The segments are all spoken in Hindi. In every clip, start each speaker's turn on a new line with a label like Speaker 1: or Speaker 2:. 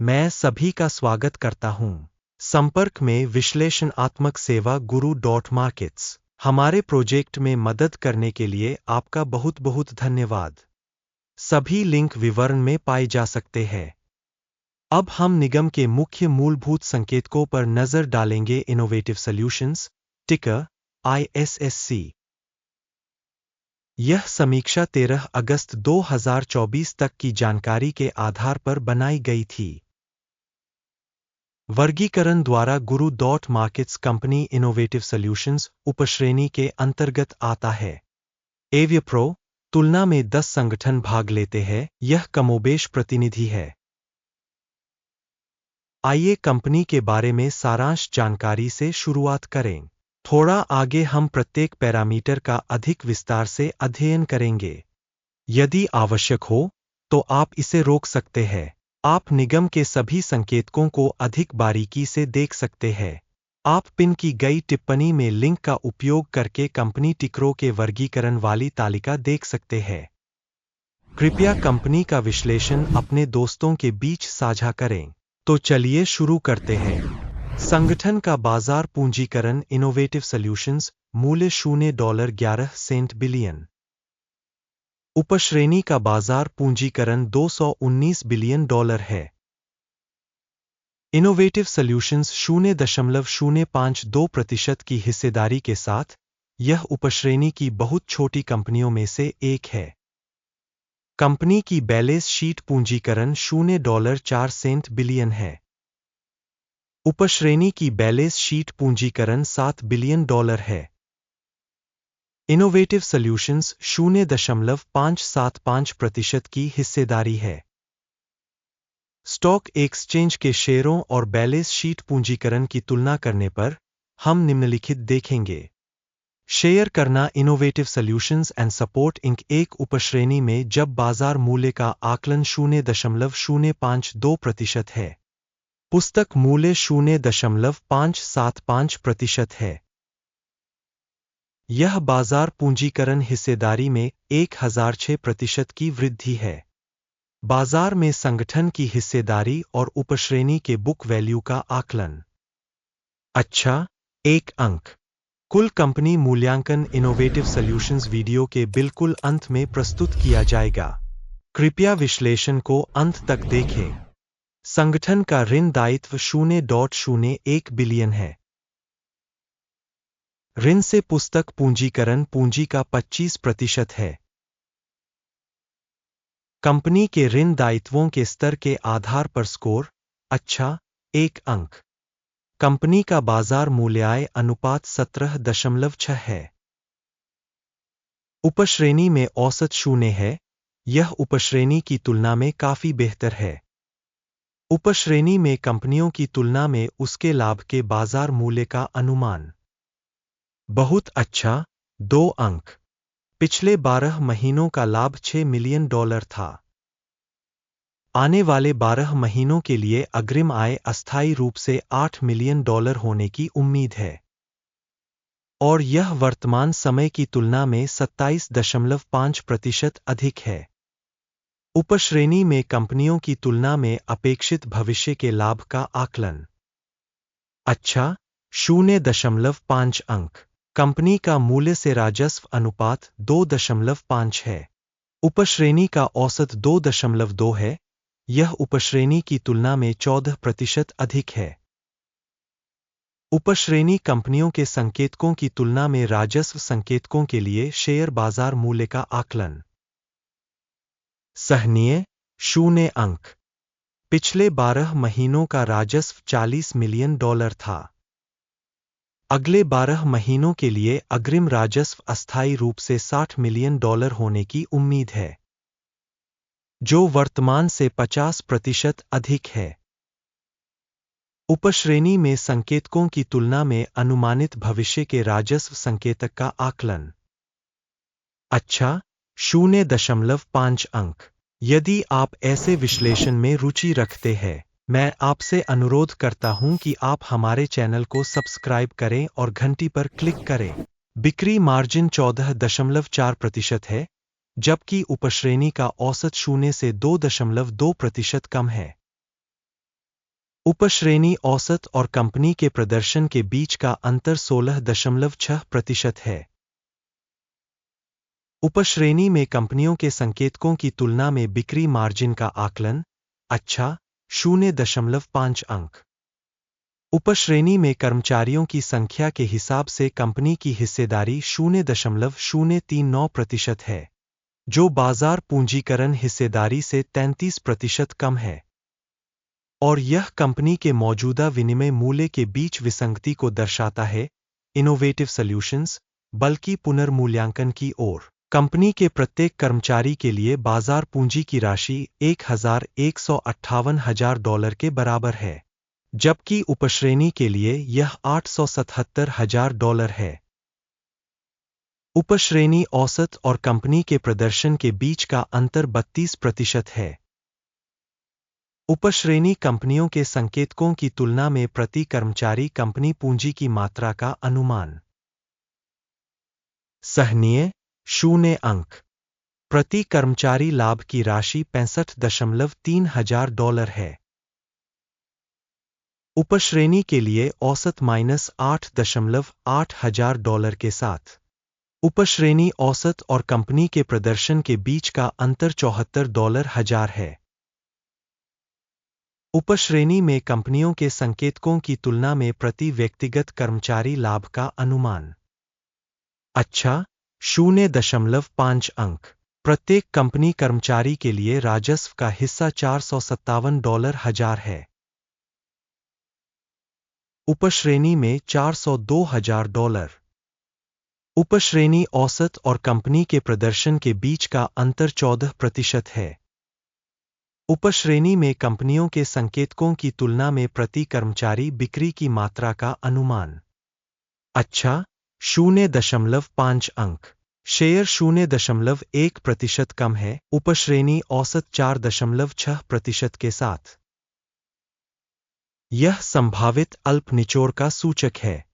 Speaker 1: मैं सभी का स्वागत करता हूं। संपर्क में विश्लेषणात्मक सेवा गुरु मार्केट्स। हमारे प्रोजेक्ट में मदद करने के लिए आपका बहुत बहुत धन्यवाद। सभी लिंक विवरण में पाए जा सकते हैं। अब हम निगम के मुख्य मूलभूत संकेतकों पर नजर डालेंगे। इनोवेटिव सॉल्यूशंस, टिकर ISSC। यह समीक्षा 13 अगस्त 2024 तक की जानकारी के आधार पर बनाई गई थी। वर्गीकरण द्वारा गुरु मार्केट्स कंपनी इनोवेटिव सॉल्यूशंस उपश्रेणी के अंतर्गत आता है। एविप्रो तुलना में 10 संगठन भाग लेते हैं। यह कमोबेश प्रतिनिधि है। आइए कंपनी के बारे में सारांश जानकारी से शुरुआत करें। थोड़ा आगे हम प्रत्येक पैरामीटर का अधिक विस्तार से अध्ययन करेंगे। यदि आवश्यक हो तो आप इसे रोक सकते हैं। आप निगम के सभी संकेतकों को अधिक बारीकी से देख सकते हैं। आप पिन की गई टिप्पणी में लिंक का उपयोग करके कंपनी टिकरों के वर्गीकरण वाली तालिका देख सकते हैं। कृपया कंपनी का विश्लेषण अपने दोस्तों के बीच साझा करें। तो चलिए शुरू करते हैं। संगठन का बाजार पूंजीकरण इनोवेटिव सॉल्यूशंस, मूल्य $0.11 बिलियन। उपश्रेणी का बाजार पूंजीकरण $219 बिलियन है। इनोवेटिव सॉल्यूशंस 0.052% की हिस्सेदारी के साथ यह उपश्रेणी की बहुत छोटी कंपनियों में से एक है। कंपनी की बैलेंस शीट पूंजीकरण $0.04 बिलियन है। उपश्रेणी की बैलेंस शीट पूंजीकरण $7 बिलियन है। इनोवेटिव सॉल्यूशंस 0.575% की हिस्सेदारी है। स्टॉक एक्सचेंज के शेयरों और बैलेंस शीट पूंजीकरण की तुलना करने पर हम निम्नलिखित देखेंगे। शेयर करना innovative solutions and support Inc एक उपश्रेणी में जब बाजार मूल्य का आकलन 0.052% है। पुस्तक मूल्य 0.575% है। यह बाजार पूंजीकरण हिस्सेदारी में 1006% की वृद्धि है। बाजार में संगठन की हिस्सेदारी और उपश्रेणी के बुक वैल्यू का आकलन। अच्छा, 1 अंक। कुल कंपनी मूल्यांकन इनोवेटिव सॉल्यूशंस वीडियो के बिल्कुल अंत में प्रस्तुत किया जाएगा। कृपया विश्लेषण को अंत तक देखें। संगठन का ऋण दायित्व 0.01 बिलियन है। ऋण से पुस्तक पूंजीकरण पूंजी का 25% है। कंपनी के ऋण दायित्वों के स्तर के आधार पर स्कोर। अच्छा, 1 अंक। कंपनी का बाजार मूल्य अनुपात 17.6 है। उपश्रेणी में औसत 0 है। यह उपश्रेणी की तुलना में काफी बेहतर है। उपश्रेणी में कंपनियों की तुलना में उसके लाभ के बाजार मूल्य का अनुमान। बहुत अच्छा, 2 अंक। पिछले 12 महीनों का लाभ $6 मिलियन था। आने वाले 12 महीनों के लिए अग्रिम आय अस्थायी रूप से $8 मिलियन होने की उम्मीद है। और यह वर्तमान समय की तुलना में 27.5% अधिक है। उपश्रेणी में कंपनियों की तुलना में अपेक्षित भविष्य के लाभ का आकलन। अच्छा, 0.5 अंक। कंपनी का मूल्य से राजस्व अनुपात 2.5 है। उपश्रेणी का औसत 2.2 है। यह उपश्रेणी की तुलना में 14% अधिक है। उपश्रेणी कंपनियों के संकेतकों की तुलना में राजस्व संकेतकों के लिए शेयर बाजार मूल्य का आकलन। सहनीय, 0 अंक। पिछले 12 महीनों का राजस्व $40 मिलियन था। अगले 12 महीनों के लिए अग्रिम राजस्व अस्थायी रूप से $60 मिलियन होने की उम्मीद है, जो वर्तमान से 50% अधिक है। उपश्रेणी में संकेतकों की तुलना में अनुमानित भविष्य के राजस्व संकेतक का आकलन। अच्छा, 0.5 अंक। यदि आप ऐसे विश्लेषण में रुचि रखते हैं, मैं आपसे अनुरोध करता हूं कि आप हमारे चैनल को सब्सक्राइब करें और घंटी पर क्लिक करें। बिक्री मार्जिन 14.4% है, जबकि उपश्रेणी का औसत 0 से 2.2% कम है। उपश्रेणी औसत और कंपनी के प्रदर्शन के बीच का अंतर 16.6% है। उपश्रेणी में कंपनियों के संकेतकों की तुलना में बिक्री मार्जिन का आकलन अच्छा 0.5 अंक। उपश्रेणी में कर्मचारियों की संख्या के हिसाब से कंपनी की हिस्सेदारी 0.039% है, जो बाजार पूंजीकरण हिस्सेदारी से 33% कम है, और यह कंपनी के मौजूदा विनिमय मूल्य के बीच विसंगति को दर्शाता है। इनोवेटिव सॉल्यूशंस बल्कि पुनर्मूल्यांकन की ओर। कंपनी के प्रत्येक कर्मचारी के लिए बाजार पूंजी की राशि $1,158,000 के बराबर है, जबकि उपश्रेणी के लिए यह $877,000 है। उपश्रेणी औसत और कंपनी के प्रदर्शन के बीच का अंतर 32% है। उपश्रेणी कंपनियों के संकेतकों की तुलना में प्रति कर्मचारी कंपनी पूंजी की मात्रा का अनुमान सहनीय 0 अंक। प्रति कर्मचारी लाभ की राशि $65.3 है। उपश्रेणी के लिए औसत $8.8 के साथ। उपश्रेणी औसत और कंपनी के प्रदर्शन के बीच का अंतर $74,000 है। उपश्रेणी में कंपनियों के संकेतकों की तुलना में प्रति व्यक्तिगत कर्मचारी लाभ का अनुमान अच्छा 0.5 अंक। प्रत्येक कंपनी कर्मचारी के लिए राजस्व का हिस्सा $457,000 है। उपश्रेणी में $402,000। उपश्रेणी औसत और कंपनी के प्रदर्शन के बीच का अंतर 14% है। उपश्रेणी में कंपनियों के संकेतकों की तुलना में प्रति कर्मचारी बिक्री की मात्रा का अनुमान अच्छा 0.5 अंक। शेयर 0.1% कम है। उपश्रेणी औसत 4.6% के साथ। यह संभावित अल्प निचोड़ का सूचक है।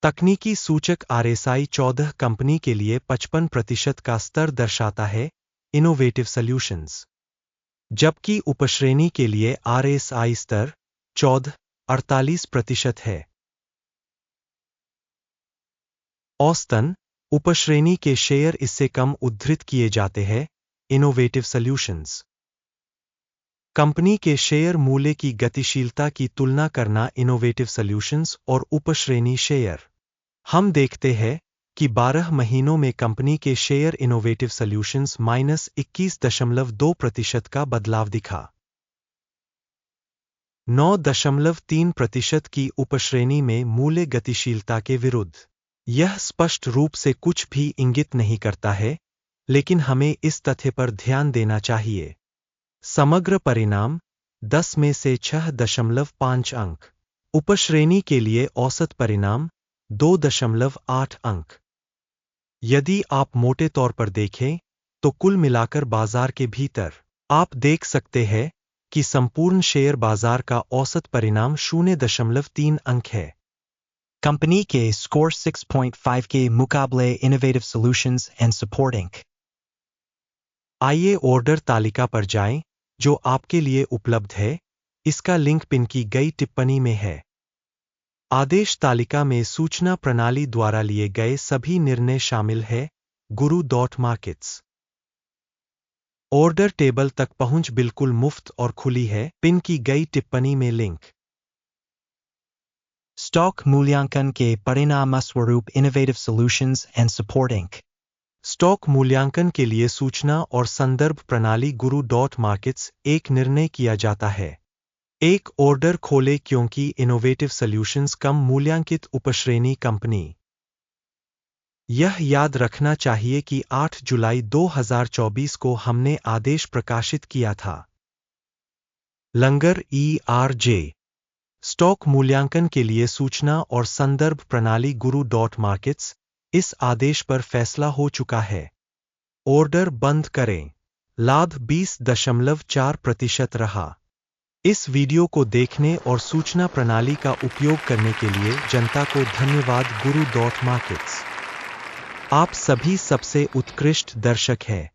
Speaker 1: तकनीकी सूचक RSI 14 कंपनी के लिए 55% का स्तर दर्शाता है, इनोवेटिव सॉल्यूशंस, जबकि उपश्रेणी के लिए RSI स्तर 48% है। औसतन उपश्रेणी के शेयर इससे कम उद्धृत किए जाते हैं। इनोवेटिव सॉल्यूशंस कंपनी के शेयर मूल्य की गतिशीलता की तुलना करना। इनोवेटिव सॉल्यूशंस और उपश्रेणी शेयर। हम देखते हैं कि 12 महीनों में कंपनी के शेयर इनोवेटिव सॉल्यूशंस -21.2% का बदलाव दिखा। 9.3% की उपश्रेणी में मूल्य गतिशीलता के विरुद्ध। यह स्पष्ट रूप से कुछ भी इंगित नहीं करता है, लेकिन हमें इस तथ्य पर ध्यान देना चाहिए। समग्र परिणाम 10 में से 6.5 अंक। उपश्रेणी के लिए औसत परिणाम 2.8 अंक। यदि आप मोटे तौर पर देखें, तो कुल मिलाकर बाजार के भीतर आप देख सकते हैं कि संपूर्ण शेयर बाजार का औसत परिणाम 0.3 अंक है।
Speaker 2: कंपनी के स्कोर 6.5 के मुकाबले innovative solutions and support Inc.
Speaker 1: आइए ऑर्डर तालिका पर जाएं, जो आपके लिए उपलब्ध है। इसका लिंक पिन की गई टिप्पणी में है। आदेश तालिका में सूचना प्रणाली द्वारा लिए गए सभी निर्णय शामिल है। guru.markets। ऑर्डर टेबल तक पहुंच बिल्कुल मुफ्त और खुली है। पिन की गई टिप्पणी में लिंक।
Speaker 2: स्टॉक मूल्यांकन के परिणामस्वरूप innovative solutions and support Inc.
Speaker 1: Stock मूल्यांकन के लिए सूचना और संदर्भ प्रणाली guru.markets एक निर्णय किया जाता है। एक ऑर्डर खोले क्योंकि इनोवेटिव सॉल्यूशंस कम मूल्यांकित उपश्रेणी कंपनी। यह याद रखना चाहिए कि 8 जुलाई 2024 को हमने आदेश प्रकाशित किया था। लंगर ERJ। स्टॉक मूल्यांकन के लिए सूचना और संदर्भ प्रणाली guru.markets। इस आदेश पर फैसला हो चुका है। ऑर्डर बंद करें। लाभ 20.4% रहा। इस वीडियो को देखने और सूचना प्रणाली का उपयोग करने के लिए जनता को धन्यवाद। guru.markets आप सभी सबसे उत्कृष्ट दर्शक हैं।